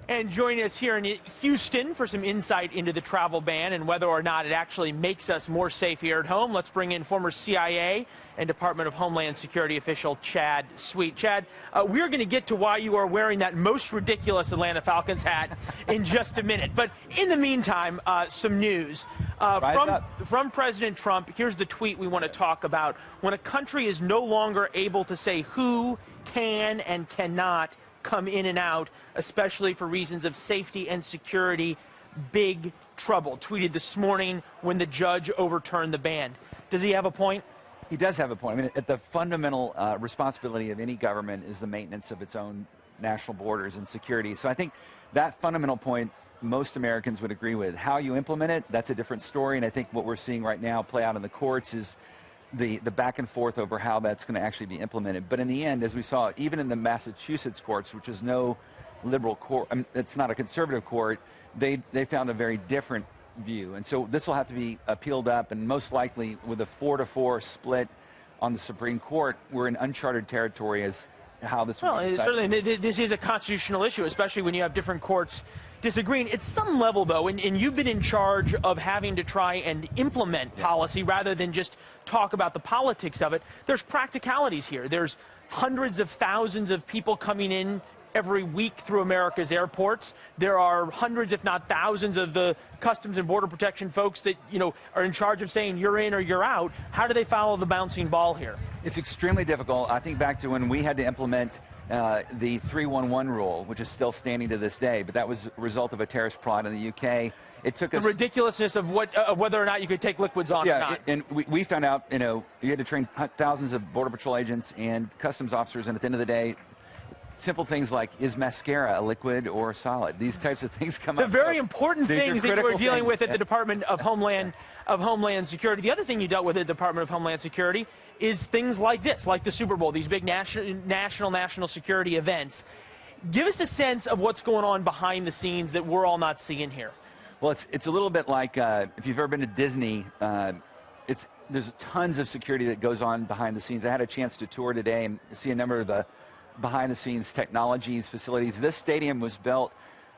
And joining us here in Houston for some insight into the travel ban and whether or not it actually makes us more safe here at home, let's bring in former CIA and Department of Homeland Security official Chad Sweet. Chad, we're going to get to why you are wearing that most ridiculous Atlanta Falcons hat in just a minute. But in the meantime, some news. From President Trump, here's the tweet we want to talk about. When a country is no longer able to say who can and cannot come in and out, especially for reasons of safety and security, big trouble. Tweeted this morning when the judge overturned the ban. Does he have a point? He does have a point. I mean, the fundamental responsibility of any government is the maintenance of its own national borders and security. So I think that fundamental point most Americans would agree with. How you implement it, that's a different story, and I think what we're seeing right now play out in the courts is the back and forth over how that's going to actually be implemented. But in the end, as we saw, even in the Massachusetts courts, which is no liberal court, it's not a conservative court, they found a very different view. And so this will have to be appealed up, and most likely with a 4-4 split on the Supreme Court, we're in uncharted territory as how this will be decided. Certainly, this is a constitutional issue, especially when you have different courts disagreeing. At some level, though, and you've been in charge of having to try and implement policy rather than just talk about the politics of it, there's practicalities here. There's hundreds of thousands of people coming in every week through America's airports. There are hundreds, if not thousands, of the Customs and Border Protection folks that, are in charge of saying you're in or you're out. How do they follow the bouncing ball here? It's extremely difficult. I think back to when we had to implement the 311 rule, which is still standing to this day, but that was a result of a terrorist plot in the UK. It took us... The ridiculousness of whether or not you could take liquids on or not. And we found out, you had to train thousands of Border Patrol agents and Customs officers, and at the end of the day, simple things like, is mascara a liquid or a solid? These types of things come up. The very important things that you were dealing with at the Department of Homeland Security. The other thing you dealt with at the Department of Homeland Security is things like this, like the Super Bowl, these big national security events. Give us a sense of what's going on behind the scenes that we're all not seeing here. Well, it's a little bit like if you've ever been to Disney, there's tons of security that goes on behind the scenes. I had a chance to tour today and see a number of the behind-the-scenes technologies, facilities. This stadium was built,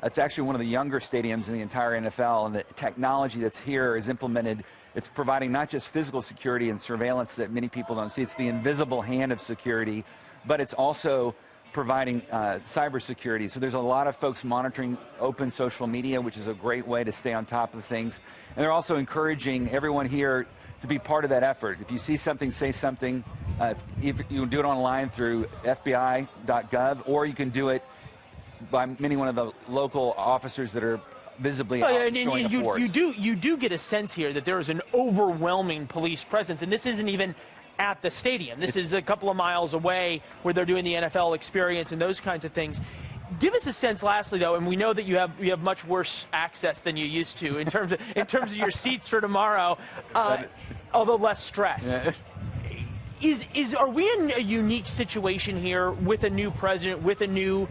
it's actually one of the younger stadiums in the entire NFL, and the technology that's here is implemented. It's providing not just physical security and surveillance that many people don't see. It's the invisible hand of security, but it's also providing cybersecurity. So there's a lot of folks monitoring open social media, which is a great way to stay on top of things. And they're also encouraging everyone here to be part of that effort. If you see something, say something. You can do it online through FBI.gov, or you can do it by any one of the local officers that are visibly showing the force. You do get a sense here that there is an overwhelming police presence, and this isn't even at the stadium. This is a couple of miles away where they're doing the NFL experience and those kinds of things. Give us a sense, lastly, though, and we know that you have much worse access than you used to in terms of your seats for tomorrow, although less stress. Yeah. Are we in a unique situation here with a new president, with a new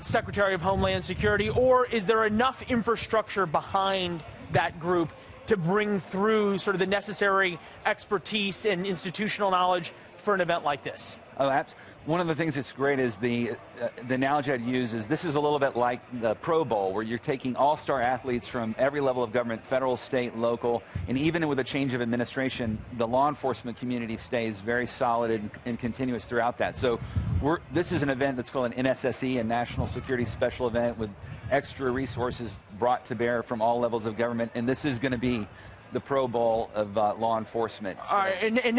Secretary of Homeland Security, or is there enough infrastructure behind that group to bring through sort of the necessary expertise and institutional knowledge for an event like this? Oh, one of the things that's great is the analogy I'd use is this is a little bit like the Pro Bowl, where you're taking all-star athletes from every level of government, federal, state, local, and even with a change of administration, the law enforcement community stays very solid and continuous throughout that. So this is an event that's called an NSSE, a National Security Special Event, with extra resources brought to bear from all levels of government, and this is going to be the Pro Bowl of law enforcement. All right, and